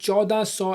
1400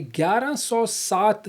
1107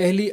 1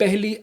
1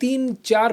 3-4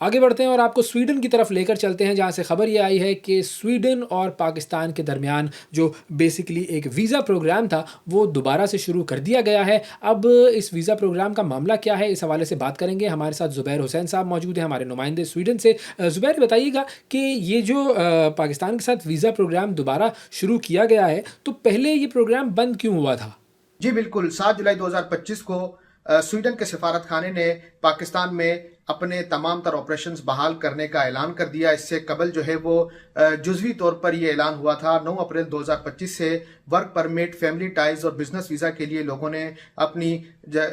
آگے بڑھتے ہیں اور آپ کو سویڈن کی طرف لے کر چلتے ہیں، جہاں سے خبر یہ آئی ہے کہ سویڈن اور پاکستان کے درمیان جو بیسکلی ایک ویزا پروگرام تھا وہ دوبارہ سے شروع کر دیا گیا ہے۔ اب اس ویزا پروگرام کا معاملہ کیا ہے، اس حوالے سے بات کریں گے۔ ہمارے ساتھ زبیر حسین صاحب موجود ہیں، ہمارے نمائندے سویڈن سے۔ زبیر، بتائیے گا کہ یہ جو پاکستان کے ساتھ ویزا پروگرام دوبارہ شروع کیا گیا ہے، تو پہلے یہ پروگرام بند کیوں ہوا تھا؟ جی بالکل، 7 جولائی 2025 کو سویڈن کے سفارت خانے نے پاکستان میں اپنے تمام تر آپریشنز بحال کرنے کا اعلان کر دیا۔ اس سے قبل جو ہے وہ جزوی طور پر یہ اعلان ہوا تھا 9 اپریل 2025 سے ورک پرمٹ، فیملی ٹائز اور بزنس ویزا کے لیے لوگوں نے اپنی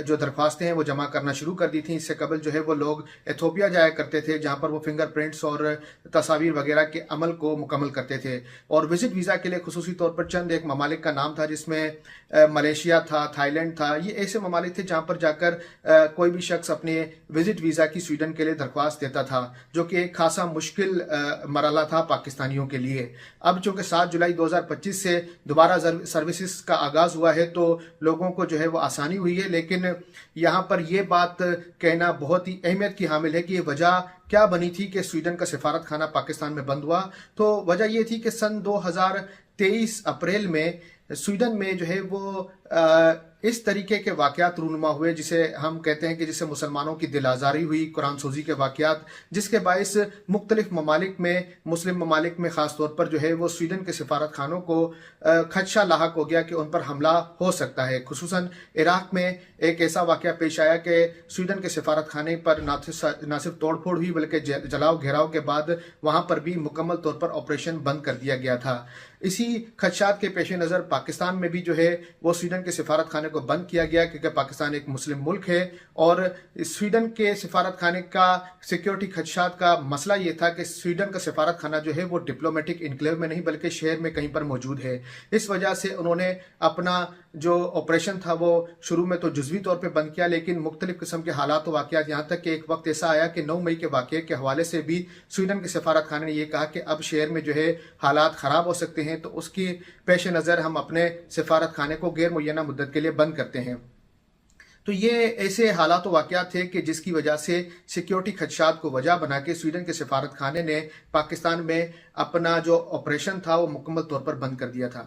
جو درخواستیں ہیں وہ جمع کرنا شروع کر دی تھیں۔ اس سے قبل جو ہے وہ لوگ ایتھوپیا جایا کرتے تھے، جہاں پر وہ فنگر پرنٹس اور تصاویر وغیرہ کے عمل کو مکمل کرتے تھے، اور وزٹ ویزا کے لیے خصوصی طور پر چند ایک ممالک کا نام تھا، جس میں ملیشیا تھا، تھائی لینڈ تھا۔ یہ ایسے ممالک تھے جہاں پر جا کر کوئی بھی شخص اپنے وزٹ ویزا کی سویڈن کے لیے درخواست دیتا تھا، جو کہ ایک خاصا مشکل مرحلہ تھا پاکستانیوں کے لیے۔ اب چونکہ 7 جولائی 2025 سے دوبارہ سروسز کا آغاز ہوا ہے تو لوگوں کو جو ہے وہ آسانی ہوئی ہے، لیکن یہاں پر یہ بات کہنا بہت ہی اہمیت کی حامل ہے کہ یہ وجہ کیا بنی تھی کہ سویڈن کا سفارت خانہ پاکستان میں بند ہوا۔ تو وجہ یہ تھی کہ سن 2023 اپریل میں سویڈن میں جو ہے وہ اس طریقے کے واقعات رونما ہوئے، جسے ہم کہتے ہیں کہ جسے مسلمانوں کی دل آزاری ہوئی، قرآن سوزی کے واقعات، جس کے باعث مختلف ممالک میں، مسلم ممالک میں خاص طور پر جو ہے وہ سویڈن کے سفارت خانوں کو خدشہ لاحق ہو گیا کہ ان پر حملہ ہو سکتا ہے۔ خصوصاً عراق میں ایک ایسا واقعہ پیش آیا کہ سویڈن کے سفارت خانے پر نہ صرف توڑ پھوڑ ہوئی بلکہ جلاؤ گھیراؤ کے بعد وہاں پر بھی مکمل طور پر آپریشن بند کر دیا گیا تھا۔ اسی خدشات کے پیش نظر پاکستان میں بھی جو ہے وہ سویڈن کے سفارت خانے کو بند کیا گیا، کیونکہ پاکستان ایک مسلم ملک ہے، اور سویڈن کے سفارت خانے کا سیکیورٹی خدشات کا مسئلہ یہ تھا کہ سویڈن کا سفارت خانہ جو ہے وہ ڈپلومیٹک انکلیو میں نہیں بلکہ شہر میں کہیں پر موجود ہے۔ اس وجہ سے انہوں نے اپنا جو آپریشن تھا وہ شروع میں تو جزوی طور پہ بند کیا، لیکن مختلف قسم کے حالات و واقعات، یہاں تک کہ ایک وقت ایسا آیا کہ 9 مئی کے واقعے کے حوالے سے بھی سویڈن کے سفارت خانے نے یہ کہا کہ اب شہر میں جو ہے حالات خراب ہو سکتے ہیں، تو اس کی پیش نظر ہم اپنے سفارت خانے کو غیر معینہ مدت کے لیے بند کرتے ہیں۔ تو یہ ایسے حالات و واقعات تھے کہ جس کی وجہ سے سیکیورٹی خدشات کو وجہ بنا کے سویڈن کے سفارت خانے نے پاکستان میں اپنا جو آپریشن تھا وہ مکمل طور پر بند کر دیا تھا۔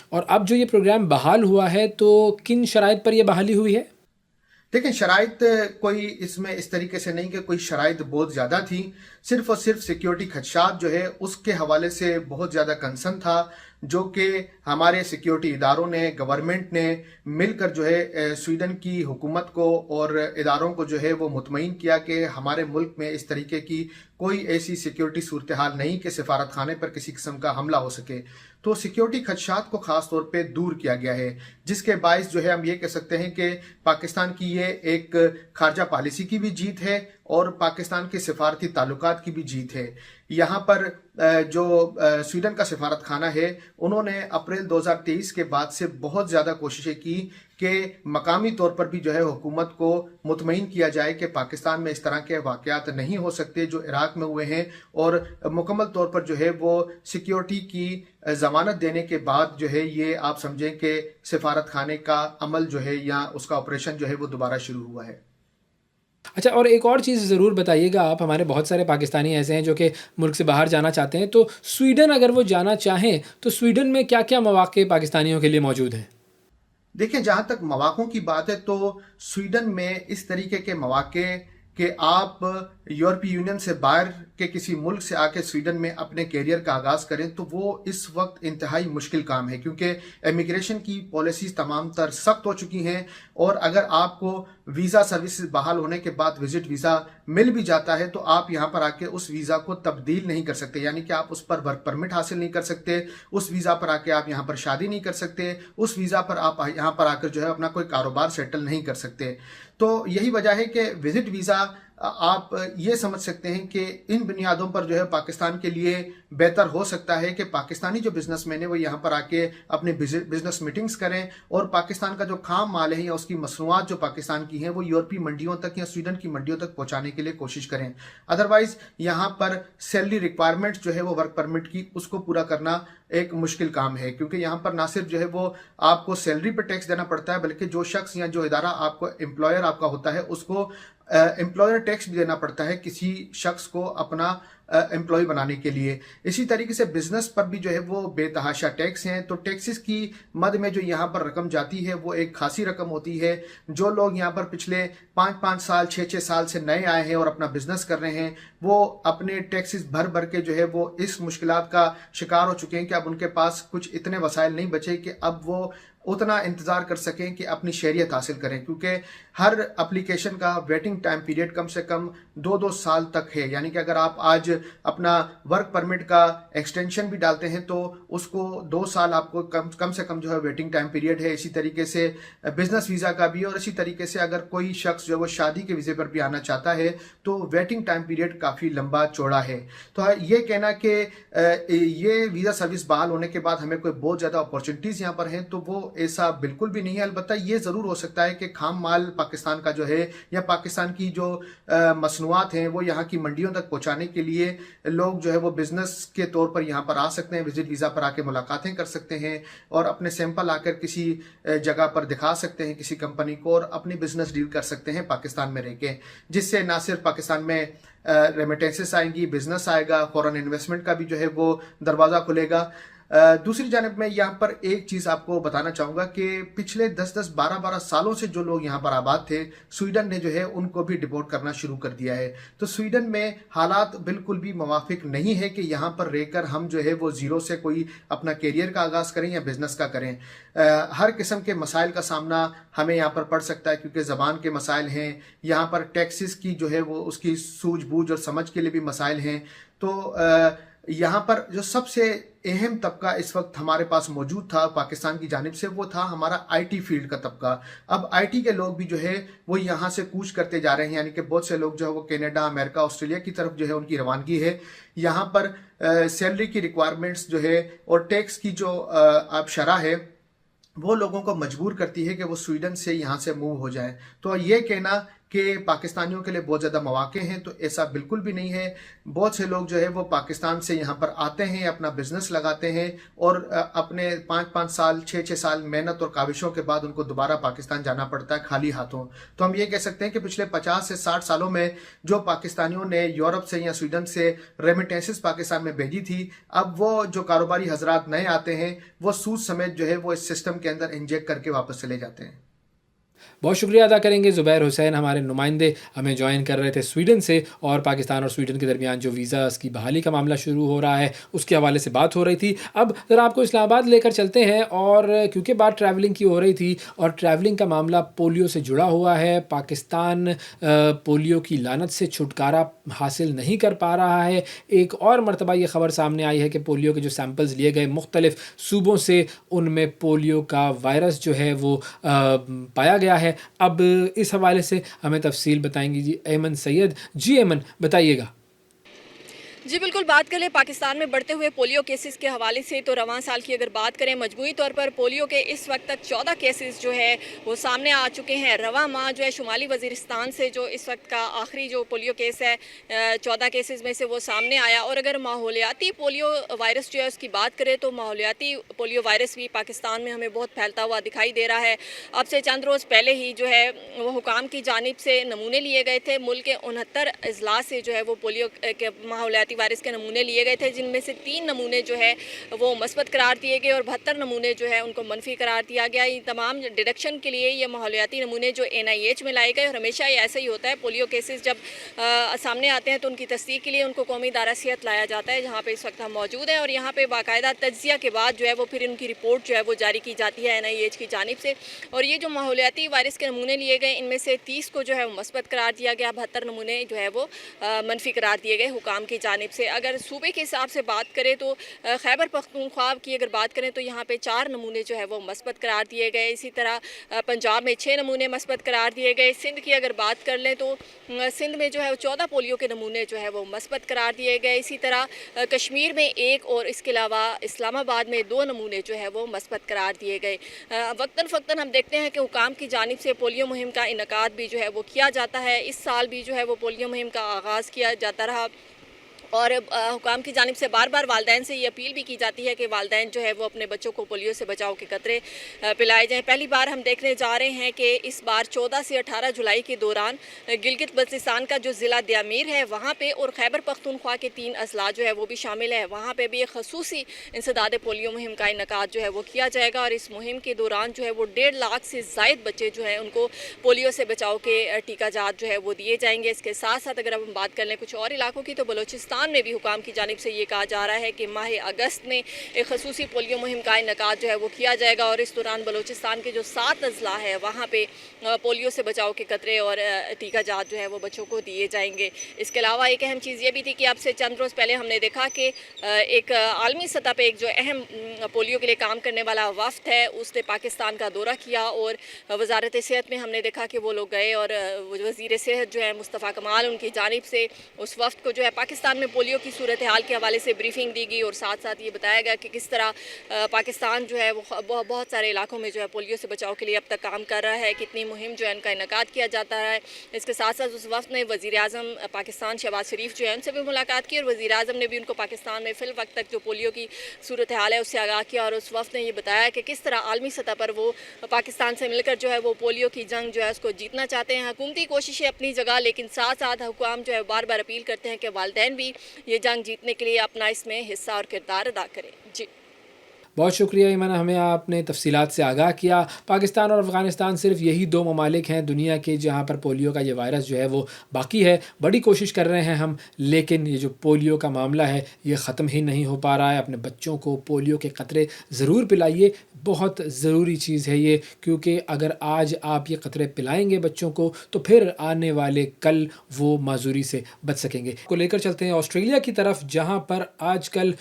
اور اب جو یہ پروگرام بحال ہوا ہے تو کن شرائط پر یہ بحالی ہوئی ہے؟ دیکھیں، شرائط کوئی اس میں اس طریقے سے نہیں کہ کوئی شرائط بہت زیادہ تھی، صرف اور صرف سیکیورٹی خدشات جو ہے اس کے حوالے سے بہت زیادہ کنسرن تھا، جو کہ ہمارے سیکیورٹی اداروں نے، گورنمنٹ نے مل کر جو ہے سویڈن کی حکومت کو اور اداروں کو جو ہے وہ مطمئن کیا کہ ہمارے ملک میں اس طریقے کی کوئی ایسی سیکیورٹی صورتحال نہیں کہ سفارت خانے پر کسی قسم کا حملہ ہو سکے۔ تو سیکیورٹی خدشات کو خاص طور پہ دور کیا گیا ہے، جس کے باعث جو ہے ہم یہ کہہ سکتے ہیں کہ پاکستان کی یہ ایک خارجہ پالیسی کی بھی جیت ہے اور پاکستان کے سفارتی تعلقات کی بھی جیت ہے۔ یہاں پر جو سویڈن کا سفارت خانہ ہے، انہوں نے اپریل 2023 کے بعد سے بہت زیادہ کوششیں کی کہ مقامی طور پر بھی جو ہے حکومت کو مطمئن کیا جائے کہ پاکستان میں اس طرح کے واقعات نہیں ہو سکتے جو عراق میں ہوئے ہیں، اور مکمل طور پر جو ہے وہ سیکیورٹی کی ضمانت دینے کے بعد جو ہے یہ آپ سمجھیں کہ سفارت خانے کا عمل جو ہے یا اس کا آپریشن جو ہے وہ دوبارہ شروع ہوا ہے۔ اچھا، اور ایک اور چیز ضرور بتائیے گا آپ، ہمارے بہت سارے پاکستانی ایسے ہیں جو کہ ملک سے باہر جانا چاہتے ہیں، تو سویڈن اگر وہ جانا چاہیں تو سویڈن میں کیا کیا مواقع پاکستانیوں کے لیے موجود ہیں؟ دیکھیں، جہاں تک مواقعوں کی بات ہے تو سویڈن میں اس طریقے کے مواقع کہ آپ یورپی یونین سے باہر کے کسی ملک سے آ کے سویڈن میں اپنے کیریئر کا آغاز کریں تو وہ اس وقت انتہائی مشکل کام ہے، کیونکہ امیگریشن کی پالیسیز تمام تر سخت ہو چکی ہیں، اور اگر آپ کو ویزا سروسز بحال ہونے کے بعد وزٹ ویزا مل بھی جاتا ہے تو آپ یہاں پر آ کے اس ویزا کو تبدیل نہیں کر سکتے، یعنی کہ آپ اس پر ورک پرمٹ حاصل نہیں کر سکتے، اس ویزا پر آ کے آپ یہاں پر شادی نہیں کر سکتے، اس ویزا پر آپ یہاں پر آ کر جو ہے اپنا کوئی کاروبار سیٹل نہیں کر سکتے۔ تو یہی وجہ ہے کہ وزٹ ویزا آپ یہ سمجھ سکتے ہیں کہ ان بنیادوں پر جو ہے پاکستان کے لیے بہتر ہو سکتا ہے کہ پاکستانی جو بزنس مین ہیں وہ یہاں پر آ کے اپنے بزنس میٹنگز کریں اور پاکستان کا جو خام مال ہے یا اس کی مصنوعات جو پاکستان کی ہیں وہ یورپی منڈیوں تک یا سویڈن کی منڈیوں تک پہنچانے کے لیے کوشش کریں. ادروائز یہاں پر سیلری ریکوائرمنٹ جو ہے وہ ورک پرمٹ کی اس کو پورا کرنا ایک مشکل کام ہے, کیونکہ یہاں پر نہ صرف جو ہے وہ آپ کو سیلری پہ ٹیکس دینا پڑتا ہے بلکہ جو شخص یا جو ادارہ آپ کو امپلائر آپ کا ہوتا ہے اس کو امپلائر ٹیکس بھی دینا پڑتا ہے کسی شخص کو اپنا امپلائی بنانے کے لیے. اسی طریقے سے بزنس پر بھی جو ہے وہ بے تحاشا ٹیکس ہیں, تو ٹیکسز کی مد میں جو یہاں پر رقم جاتی ہے وہ ایک خاصی رقم ہوتی ہے. جو لوگ یہاں پر پچھلے 5 سال 6 سال سے نئے آئے ہیں اور اپنا بزنس کر رہے ہیں وہ اپنے ٹیکسز بھر کے جو ہے وہ اس مشکلات کا شکار ہو چکے ہیں کہ اب ان کے پاس کچھ اتنے وسائل نہیں بچے کہ اب وہ اتنا انتظار کر سکیں کہ اپنی شہریت حاصل کریں, کیونکہ ہر اپلیکیشن کا ویٹنگ ٹائم پیریڈ کم سے کم 2 سال تک ہے. یعنی کہ اگر آپ آج اپنا ورک پرمٹ کا ایکسٹینشن بھی ڈالتے ہیں تو اس کو 2 سال آپ کو کم سے کم جو ہے ویٹنگ ٹائم پیریڈ ہے. اسی طریقے سے بزنس ویزا کا بھی, اور اسی طریقے سے اگر کوئی شخص جو ہے وہ شادی کے ویزے پر بھی آنا چاہتا ہے تو ویٹنگ ٹائم پیریڈ کافی لمبا چوڑا ہے. تو یہ کہنا کہ یہ ویزا سروس بحال ہونے کے بعد ہمیں کوئی بہت زیادہ اپارچونیٹیز یہاں پر ہیں تو وہ ایسا بالکل بھی نہیں ہے. البتہ یہ ضرور ہو سکتا ہے کہ خام مال پاکستان کا جو ہے یا پاکستان کی جو مصنوعات ہیں وہ یہاں کی منڈیوں تک پہنچانے کے لیے لوگ جو ہے وہ بزنس کے طور پر یہاں پر آ سکتے ہیں, وزٹ ویزا پر آ کے ملاقاتیں کر سکتے ہیں اور اپنے سیمپل آ کر کسی جگہ پر دکھا سکتے ہیں کسی کمپنی کو اور اپنی بزنس ڈیل کر سکتے ہیں پاکستان میں رہ کے, جس سے نہ صرف پاکستان میں ریمیٹنسز آئیں گی, بزنس آئے گا, فورن انویسٹمنٹ کا بھی جو ہے وہ دروازہ کھلے گا. دوسری جانب میں یہاں پر ایک چیز آپ کو بتانا چاہوں گا کہ پچھلے 10-12 سالوں سے جو لوگ یہاں پر آباد تھے سویڈن نے جو ہے ان کو بھی ڈپورٹ کرنا شروع کر دیا ہے. تو سویڈن میں حالات بالکل بھی موافق نہیں ہے کہ یہاں پر رہ کر ہم جو ہے وہ زیرو سے کوئی اپنا کیریئر کا آغاز کریں یا بزنس کا کریں. ہر قسم کے مسائل کا سامنا ہمیں یہاں پر پڑ سکتا ہے, کیونکہ زبان کے مسائل ہیں, یہاں پر ٹیکسز کی جو ہے وہ اس کی سوجھ بوجھ اور سمجھ کے لیے بھی مسائل ہیں. تو یہاں پر جو سب سے اہم طبقہ اس وقت ہمارے پاس موجود تھا پاکستان کی جانب سے وہ تھا ہمارا آئی ٹی فیلڈ کا طبقہ. اب آئی ٹی کے لوگ بھی جو ہے وہ یہاں سے کوچ کرتے جا رہے ہیں, یعنی کہ بہت سے لوگ جو ہے وہ کینیڈا, امریکہ, آسٹریلیا کی طرف جو ہے ان کی روانگی ہے. یہاں پر سیلری کی ریکوائرمنٹس جو ہے اور ٹیکس کی جو اب شرح ہے وہ لوگوں کو مجبور کرتی ہے کہ وہ سویڈن سے یہاں سے موو ہو جائیں. تو یہ کہنا کہ پاکستانیوں کے لیے بہت زیادہ مواقع ہیں تو ایسا بالکل بھی نہیں ہے. بہت سے لوگ جو ہے وہ پاکستان سے یہاں پر آتے ہیں, اپنا بزنس لگاتے ہیں اور اپنے 5 سال 6 سال محنت اور کاوشوں کے بعد ان کو دوبارہ پاکستان جانا پڑتا ہے خالی ہاتھوں. تو ہم یہ کہہ سکتے ہیں کہ پچھلے 50 سے 60 سالوں میں جو پاکستانیوں نے یورپ سے یا سویڈن سے ریمیٹنسز پاکستان میں بھیجی تھی, اب وہ جو کاروباری حضرات نئے آتے ہیں وہ سود سمیت جو ہے وہ اس سسٹم کے اندر انجیکٹ کر کے واپس چلے جاتے ہیں. بہت شکریہ ادا کریں گے زبیر حسین, ہمارے نمائندے ہمیں جوائن کر رہے تھے سویڈن سے, اور پاکستان اور سویڈن کے درمیان جو ویزاز کی بحالی کا معاملہ شروع ہو رہا ہے اس کے حوالے سے بات ہو رہی تھی. اب ذرا آپ کو اسلام آباد لے کر چلتے ہیں, اور کیونکہ بات ٹریولنگ کی ہو رہی تھی اور ٹریولنگ کا معاملہ پولیو سے جڑا ہوا ہے, پاکستان پولیو کی لعنت سے چھٹکارا حاصل نہیں کر پا رہا ہے. ایک اور مرتبہ یہ خبر سامنے آئی ہے کہ پولیو کے جو سیمپلز لیے گئے مختلف صوبوں سے ان میں پولیو کا وائرس جو ہے وہ پایا گیا ہے. اب اس حوالے سے ہمیں تفصیل بتائیں گی جی ایمن سید. جی ایمن بتائیے گا. جی بالکل, بات کریں پاکستان میں بڑھتے ہوئے پولیو کیسز کے حوالے سے تو رواں سال کی اگر بات کریں مجموعی طور پر پولیو کے اس وقت تک 14 کیسز جو ہے وہ سامنے آ چکے ہیں. رواں ماہ جو ہے شمالی وزیرستان سے جو اس وقت کا آخری جو پولیو کیس ہے 14 کیسز میں سے وہ سامنے آیا. اور اگر ماحولیاتی پولیو وائرس جو ہے اس کی بات کریں تو ماحولیاتی پولیو وائرس بھی پاکستان میں ہمیں بہت پھیلتا ہوا دکھائی دے رہا ہے. اب سے چند روز پہلے ہی جو ہے وہ حکام کی جانب سے نمونے لیے گئے تھے. ملک کے 69 اضلاع سے جو ہے وہ پولیو کے ماحولیاتی وائرس کے نمونے لیے گئے تھے, جن میں سے 3 نمونے جو ہے وہ مثبت قرار دیے گئے اور 72 نمونے جو ہے ان کو منفی قرار دیا گیا. یہ تمام ڈیڈکشن کے لیے یہ ماحولیاتی نمونے جو NIH میں لائے گئے, اور ہمیشہ یہ ایسا ہی ہوتا ہے پولیو کیسز جب سامنے آتے ہیں تو ان کی تصدیق کے لیے ان کو قومی ادارہ صحت لایا جاتا ہے جہاں پہ اس وقت ہم موجود ہیں, اور یہاں پہ باقاعدہ تجزیہ کے بعد جو ہے وہ پھر ان کی رپورٹ جو ہے وہ جاری کی جاتی ہے NIH کی جانب سے. اور یہ جو ماحولیاتی وائرس کے نمونے لیے گئے ان میں سے 30 کو جو ہے وہ مثبت قرار دیا گیا, 72 نمونے جو ہے وہ منفی قرار دیے گئے حکام کی جانب جانب سے. اگر صوبے کے حساب سے بات کریں تو خیبر پختونخوا کی اگر بات کریں تو یہاں پہ 4 نمونے جو ہے وہ مثبت قرار دیے گئے. اسی طرح پنجاب میں 6 نمونے مثبت قرار دیے گئے. سندھ کی اگر بات کر لیں تو سندھ میں جو ہے 14 پولیو کے نمونے جو ہے وہ مثبت قرار دیے گئے. اسی طرح کشمیر میں 1 اور اس کے علاوہ اسلام آباد میں 2 نمونے جو ہے وہ مثبت قرار دیے گئے. وقتاً فوقتاً ہم دیکھتے ہیں کہ حکام کی جانب سے پولیو مہم کا انعقاد بھی جو ہے وہ کیا جاتا ہے. اس سال بھی جو ہے وہ پولیو مہم کا آغاز کیا جاتا رہا اور حکام کی جانب سے بار بار والدین سے یہ اپیل بھی کی جاتی ہے کہ والدین جو ہے وہ اپنے بچوں کو پولیو سے بچاؤ کے قطرے پلائے جائیں. پہلی بار ہم دیکھنے جا رہے ہیں کہ اس بار 14 سے 18 جولائی کے دوران گلگت بلتستان کا جو ضلع دیامیر ہے وہاں پہ اور خیبر پختونخوا کے 3 اضلاع جو ہے وہ بھی شامل ہے, وہاں پہ بھی ایک خصوصی انسداد پولیو مہم کا انعقاد جو ہے وہ کیا جائے گا اور اس مہم کے دوران جو ہے وہ 1.5 لاکھ سے زائد بچے جو ہیں ان کو پولیو سے بچاؤ کے ٹیکہ جات جو ہے وہ دیے جائیں گے. اس کے ساتھ ساتھ اگر ہم بات کر لیں کچھ اور علاقوں کی تو بلوچستان میں بھی حکام کی جانب سے یہ کہا جا رہا ہے کہ ماہ اگست میں ایک خصوصی پولیو مہم کا انعقاد جو ہے وہ کیا جائے گا اور اس دوران بلوچستان کے جو 7 اضلاع ہے وہاں پہ پولیو سے بچاؤ کے قطرے اور ٹیکہ جات جو ہے وہ بچوں کو دیے جائیں گے. اس کے علاوہ ایک اہم چیز یہ بھی تھی کہ اب سے چند روز پہلے ہم نے دیکھا کہ ایک عالمی سطح پہ ایک جو اہم پولیو کے لیے کام کرنے والا وفد ہے اس نے پاکستان کا دورہ کیا اور وزارت صحت میں ہم نے دیکھا کہ وہ لوگ گئے اور وزیر صحت جو ہے مصطفیٰ کمال ان کی جانب سے اس وفد کو جو ہے پاکستان میں پولیو کی صورتحال کے حوالے سے بریفنگ دی گئی اور ساتھ ساتھ یہ بتایا گیا کہ کس طرح پاکستان جو ہے وہ بہت سارے علاقوں میں جو ہے پولیو سے بچاؤ کے لیے اب تک کام کر رہا ہے, کتنی مہم جو ہے ان کا انعقاد کیا جاتا ہے. اس کے ساتھ ساتھ اس وفد نے وزیر اعظم پاکستان شہباز شریف جو ہے ان سے بھی ملاقات کی اور وزیر اعظم نے بھی ان کو پاکستان میں فی الوقت تک جو پولیو کی صورتحال ہے اس سے آگاہ کیا اور اس وفد نے یہ بتایا کہ کس طرح عالمی سطح پر وہ پاکستان سے مل کر جو ہے وہ پولیو کی جنگ جو ہے اس کو جیتنا چاہتے ہیں. حکومتی کوششیں اپنی جگہ لیکن ساتھ ساتھ حکام جو ہے بار بار اپیل کرتے ہیں کہ والدین بھی یہ جنگ جیتنے کے لیے اپنا اس میں حصہ اور کردار ادا کریں. جی بہت شکریہ ایمانہ, ہمیں آپ نے تفصیلات سے آگاہ کیا. پاکستان اور افغانستان صرف یہی 2 ممالک ہیں دنیا کے جہاں پر پولیو کا یہ وائرس جو ہے وہ باقی ہے. بڑی کوشش کر رہے ہیں ہم, لیکن یہ جو پولیو کا معاملہ ہے یہ ختم ہی نہیں ہو پا رہا ہے. اپنے بچوں کو پولیو کے قطرے ضرور پلائیے, بہت ضروری چیز ہے یہ, کیونکہ اگر آج آپ یہ قطرے پلائیں گے بچوں کو تو پھر آنے والے کل وہ معذوری سے بچ سکیں گے. کو لے کر چلتے ہیں آسٹریلیا کی طرف, جہاں پر آج کل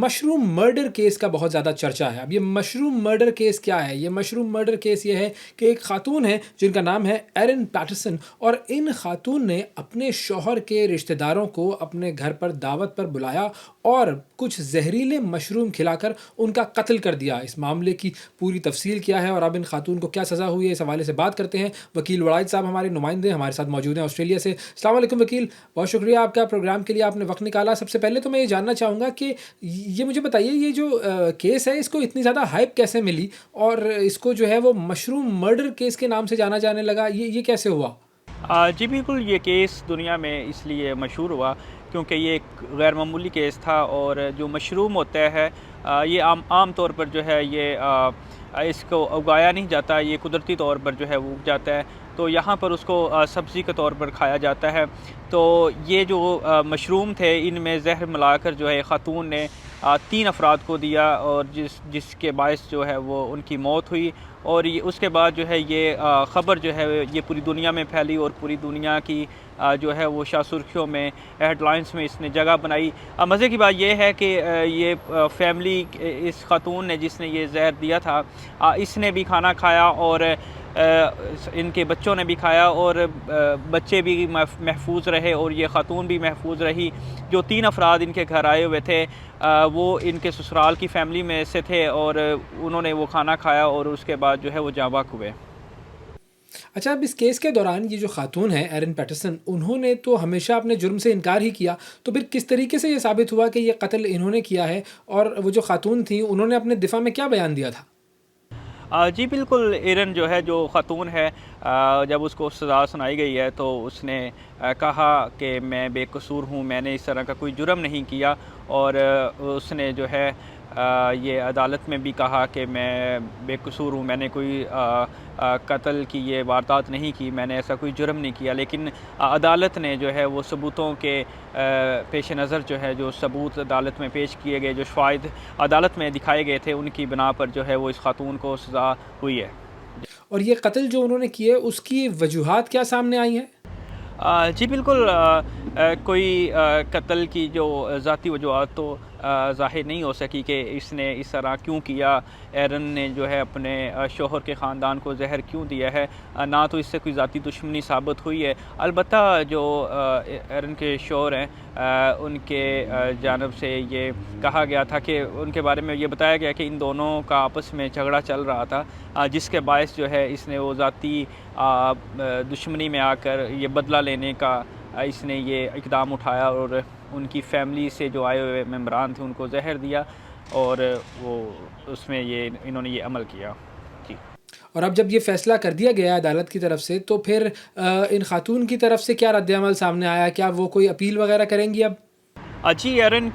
مشروم مرڈر کیس کا بہت زیادہ چرچا ہے. اب یہ مشروم مرڈر کیس کیا ہے؟ یہ مشروم مرڈر کیس یہ ہے کہ ایک خاتون ہے جن کا نام ہے ایرن پیٹرسن, اور ان خاتون نے اپنے شوہر کے رشتہ داروں کو اپنے گھر پر دعوت پر بلایا اور کچھ زہریلے مشروم کھلا کر ان کا قتل کر دیا. اس معاملے کی پوری تفصیل کیا ہے اور اب ان خاتون کو کیا سزا ہوئی ہے, اس حوالے سے بات کرتے ہیں. وکیل وڑائد صاحب ہمارے نمائندے ہمارے ساتھ موجود ہیں آسٹریلیا سے. السلام علیکم وکیل, بہت شکریہ آپ کا پروگرام کے لیے آپ نے وقت نکالا. سب سے پہلے تو میں یہ جاننا چاہوں گا کہ یہ مجھے بتائیے یہ جو کیس ہے اس کو اتنی زیادہ ہائپ کیسے ملی اور اس کو جو ہے وہ مشروم مرڈر کیس کے نام سے جانا جانے لگا, یہ کیسے ہوا؟ جی بالکل, یہ کیس دنیا میں اس لیے مشہور ہوا کیونکہ یہ ایک غیر معمولی کیس تھا اور جو مشروم ہوتا ہے یہ عام طور پر جو ہے یہ اس کو اگایا نہیں جاتا, یہ قدرتی طور پر جو ہے وہ اگ جاتا ہے, تو یہاں پر اس کو سبزی کے طور پر کھایا جاتا ہے. تو یہ جو مشروم تھے ان میں زہر ملا کر جو ہے خاتون نے 3 افراد کو دیا اور جس کے باعث جو ہے وہ ان کی موت ہوئی. اور اس کے بعد جو ہے یہ خبر جو ہے یہ پوری دنیا میں پھیلی اور پوری دنیا کی جو ہے وہ شاہ سرخیوں میں ہیڈ لائنز میں اس نے جگہ بنائی. مزے کی بات یہ ہے کہ یہ فیملی اس خاتون نے جس نے یہ زہر دیا تھا اس نے بھی کھانا کھایا اور ان کے بچوں نے بھی کھایا اور بچے بھی محفوظ رہے اور یہ خاتون بھی محفوظ رہی. جو 3 افراد ان کے گھر آئے ہوئے تھے وہ ان کے سسرال کی فیملی میں سے تھے اور انہوں نے وہ کھانا کھایا اور اس کے بعد جو ہے وہ جاں بحق ہوئے. اچھا, اب اس کیس کے دوران یہ جو خاتون ہے ایرن پیٹرسن, انہوں نے تو ہمیشہ اپنے جرم سے انکار ہی کیا, تو پھر کس طریقے سے یہ ثابت ہوا کہ یہ قتل انہوں نے کیا ہے؟ اور وہ جو خاتون تھیں انہوں نے اپنے دفاع میں کیا بیان دیا تھا؟ جی بالکل, ایرن جو ہے جو خاتون ہے جب اس کو سزا سنائی گئی ہے تو اس نے کہا کہ میں بے قصور ہوں, میں نے اس طرح کا کوئی جرم نہیں کیا, اور اس نے جو ہے یہ عدالت میں بھی کہا کہ میں بے قصور ہوں, میں نے کوئی قتل کی یہ واردات نہیں کی, میں نے ایسا کوئی جرم نہیں کیا. لیکن عدالت نے جو ہے وہ ثبوتوں کے پیش نظر جو ہے جو ثبوت عدالت میں پیش کیے گئے, جو شواہد عدالت میں دکھائے گئے تھے, ان کی بنا پر جو ہے وہ اس خاتون کو سزا ہوئی ہے. اور یہ قتل جو انہوں نے کیے اس کی وجوہات کیا سامنے آئی ہیں؟ جی بالکل, کوئی قتل کی جو ذاتی وجوہات تو ظاہر نہیں ہو سکی کہ اس نے اس طرح کیوں کیا، ایرن نے جو ہے اپنے شوہر کے خاندان کو زہر کیوں دیا ہے، نہ تو اس سے کوئی ذاتی دشمنی ثابت ہوئی ہے۔ البتہ جو ایرن کے شوہر ہیں ان کے جانب سے یہ کہا گیا تھا کہ ان کے بارے میں یہ بتایا گیا کہ ان دونوں کا آپس میں جھگڑا چل رہا تھا، جس کے باعث جو ہے اس نے وہ ذاتی دشمنی میں آ کر یہ بدلہ لینے کا اس نے یہ اقدام اٹھایا اور ان کی فیملی سے جو آئے ہوئے ممبران تھے ان کو زہر دیا اور وہ اس میں انہوں نے یہ عمل کیا۔ جی۔ اور اب جب یہ فیصلہ کر دیا گیا عدالت کی طرف سے تو پھر ان خاتون کی طرف سے کیا رد عمل سامنے آیا؟ کیا وہ کوئی اپیل وغیرہ کریں گی اب؟ جی، ایرن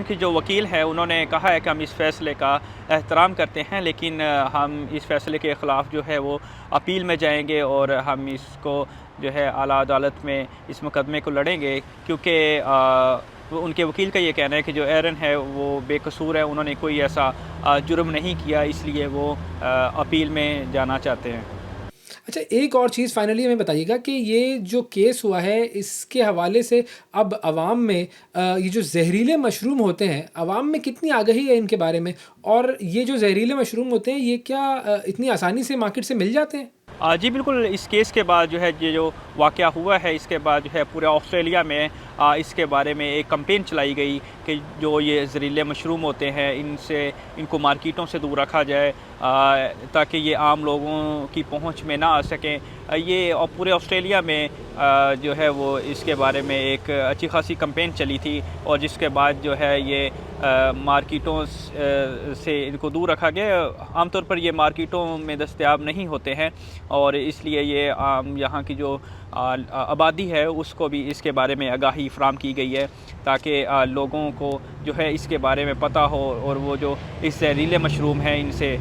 کے جو وکیل ہیں انہوں نے کہا ہے کہ ہم اس فیصلے کا احترام کرتے ہیں، لیکن ہم اس فیصلے کے خلاف جو ہے وہ اپیل میں جائیں گے اور ہم اس کو جو ہے اعلیٰ عدالت میں اس مقدمے کو لڑیں گے، کیونکہ ان کے وکیل کا یہ کہنا ہے کہ جو ایرن ہے وہ بے قصور ہے، انہوں نے کوئی ایسا جرم نہیں کیا، اس لیے وہ اپیل میں جانا چاہتے ہیں۔ اچھا، ایک اور چیز فائنلی ہمیں بتائیے گا کہ یہ جو کیس ہوا ہے اس کے حوالے سے اب عوام میں یہ جو زہریلے مشروم ہوتے ہیں عوام میں کتنی آگہی ہے ان کے بارے میں، اور یہ جو زہریلے مشروم ہوتے ہیں یہ کیا اتنی آسانی سے مارکیٹ سے مل جاتے ہیں؟ جی بالکل، اس کیس کے بعد جو ہے یہ جو واقعہ ہوا ہے اس کے بعد جو ہے پورے آسٹریلیا میں اس کے بارے میں ایک کمپین چلائی گئی کہ جو یہ زہریلے مشروم ہوتے ہیں ان کو مارکیٹوں سے دور رکھا جائے تاکہ یہ عام لوگوں کی پہنچ میں نہ آ سکیں۔ یہ پورے آسٹریلیا میں جو ہے وہ اس کے بارے میں ایک اچھی خاصی کمپین چلی تھی، اور جس کے بعد جو ہے یہ مارکیٹوں سے ان کو دور رکھا گیا۔ عام طور پر یہ مارکیٹوں میں دستیاب نہیں ہوتے ہیں، اور اس لیے یہ یہاں کی جو آبادی ہے اس کو بھی اس کے بارے میں آگاہی فراہم کی گئی ہے تاکہ لوگوں کو جو ہے اس کے بارے میں پتہ ہو اور وہ جو اس زہریلے مشروم ہیں ان سے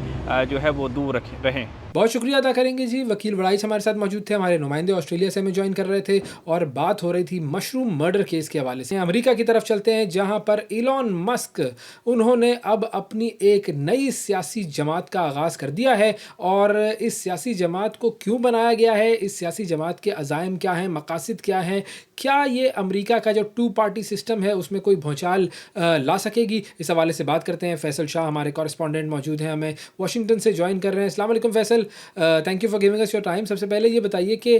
جو ہے وہ دور رہیں۔ بہت شکریہ ادا کریں گے جی، وکیل وڑائچ ہمارے ساتھ موجود تھے، ہمارے نمائندے آسٹریلیا سے ہمیں جوائن کر رہے تھے، اور بات ہو رہی تھی مشروم مرڈر کیس کے حوالے سے۔ امریکہ کی طرف چلتے ہیں جہاں پر ایلون مسک انہوں نے اب اپنی ایک نئی سیاسی جماعت کا آغاز کر دیا ہے، اور اس سیاسی جماعت کو کیوں بنایا گیا ہے، اس سیاسی جماعت کے عزائم کیا ہیں، مقاصد کیا ہیں، کیا یہ امریکہ کا جو 2 پارٹی سسٹم ہے اس میں کوئی بھونچال لا سکے گی، اس حوالے سے بات کرتے ہیں۔ فیصل شاہ ہمارے کورسپونڈنٹ موجود ہیں، ہمیں واشنگٹن سے جوائن کر رہے ہیں۔ السلام علیکم Faisal, thank you for giving us your time. سب سے پہلے یہ بتائیے کہ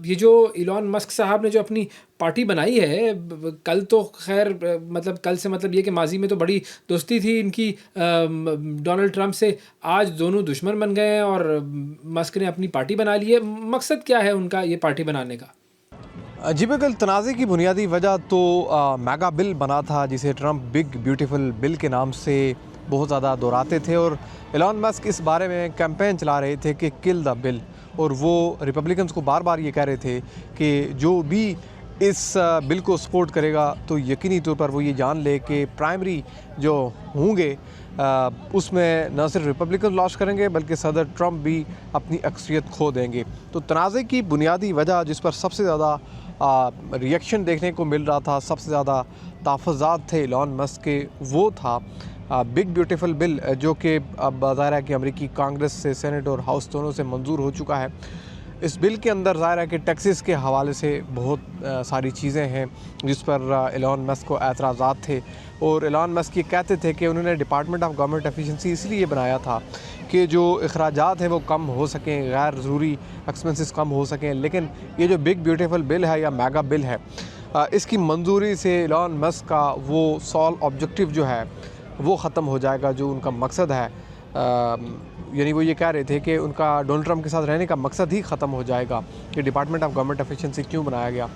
یہ جو ایلون مسک صاحب نے جو اپنی پارٹی بنائی ہے، کل تو خیر کل سے یہ کہ ماضی میں تو بڑی دوستی تھی ان کی ڈونلڈ ٹرمپ سے، آج دونوں دشمن بن گئے ہیں اور مسک نے اپنی پارٹی بنا لی ہے۔ مقصد کیا ہے ان کا یہ پارٹی بنانے کا؟ جی بالکل، تنازع کی بنیادی وجہ تو میگا بل بنا تھا جسے ٹرمپ بگ بیوٹیفل بل کے نام سے بہت زیادہ دہراتے تھے، اور ایلون مسک اس بارے میں کیمپین چلا رہے تھے کہ کل دا بل، اور وہ ریپبلکنز کو بار بار یہ کہہ رہے تھے کہ جو بھی اس بل کو سپورٹ کرے گا تو یقینی طور پر وہ یہ جان لے کہ پرائمری جو ہوں گے اس میں نہ صرف ریپبلکن لاس کریں گے بلکہ صدر ٹرمپ بھی اپنی اکثریت کھو دیں گے۔ تو تنازع کی بنیادی وجہ جس پر سب سے زیادہ ریئیکشن دیکھنے کو مل رہا تھا، سب سے زیادہ تحفظات تھے ایلون مسک کے، وہ تھا بگ بیوٹیفل بل، جو کہ اب ظاہر ہے کہ امریکی کانگریس سے، سینٹ اور ہاؤس دونوں سے منظور ہو چکا ہے۔ اس بل کے اندر ظاہر ہے کہ ٹیکسز کے حوالے سے بہت ساری چیزیں ہیں جس پر ایلون مسک کو اعتراضات تھے، اور ایلون مسک یہ کہتے تھے کہ انہوں نے ڈپارٹمنٹ آف گورنمنٹ ایفیشنسی اس لیے بنایا تھا کہ جو اخراجات ہیں وہ کم ہو سکیں، غیر ضروری ایکسپنسز کم ہو سکیں، لیکن یہ جو بگ بیوٹیفل بل ہے یا میگا بل ہے، اس کی منظوری سے ایلون مسک کا وہ سول آبجیکٹیو جو ہے وہ ختم ہو جائے گا، جو ان کا مقصد ہے۔ یعنی وہ یہ کہہ رہے تھے کہ ان کا ڈونلڈ ٹرمپ کے ساتھ رہنے کا مقصد ہی ختم ہو جائے گا کہ ڈپارٹمنٹ آف گورنمنٹ ایفیشنسی کیوں بنایا گیا۔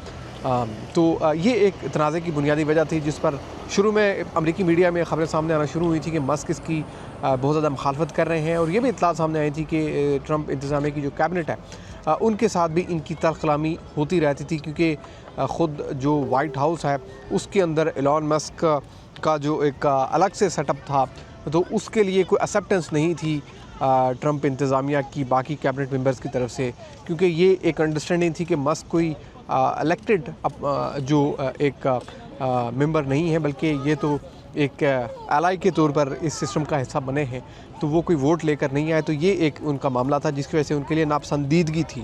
تو یہ ایک تنازع کی بنیادی وجہ تھی جس پر شروع میں امریکی میڈیا میں خبریں سامنے آنا شروع ہوئی تھی کہ مسک اس کی بہت زیادہ مخالفت کر رہے ہیں، اور یہ بھی اطلاع سامنے آئی تھی کہ ٹرمپ انتظامیہ کی جو کیبنٹ ہے ان کے ساتھ بھی ان کی تلخ کلامی ہوتی رہتی تھی، کیونکہ خود جو وائٹ ہاؤس ہے اس کے اندر ایلون مسک کا جو ایک الگ سے سیٹ اپ تھا، تو اس کے لیے کوئی ایکسیپٹنس نہیں تھی ٹرمپ انتظامیہ کی باقی کیبنٹ ممبرز کی طرف سے، کیونکہ یہ ایک انڈرسٹینڈنگ تھی کہ مسک کوئی الیکٹڈ جو ایک ممبر نہیں ہے، بلکہ یہ تو ایک الائی کے طور پر اس سسٹم کا حصہ بنے ہیں، تو وہ کوئی ووٹ لے کر نہیں آئے۔ تو یہ ایک ان کا معاملہ تھا جس کی وجہ سے ان کے لیے ناپسندیدگی تھی۔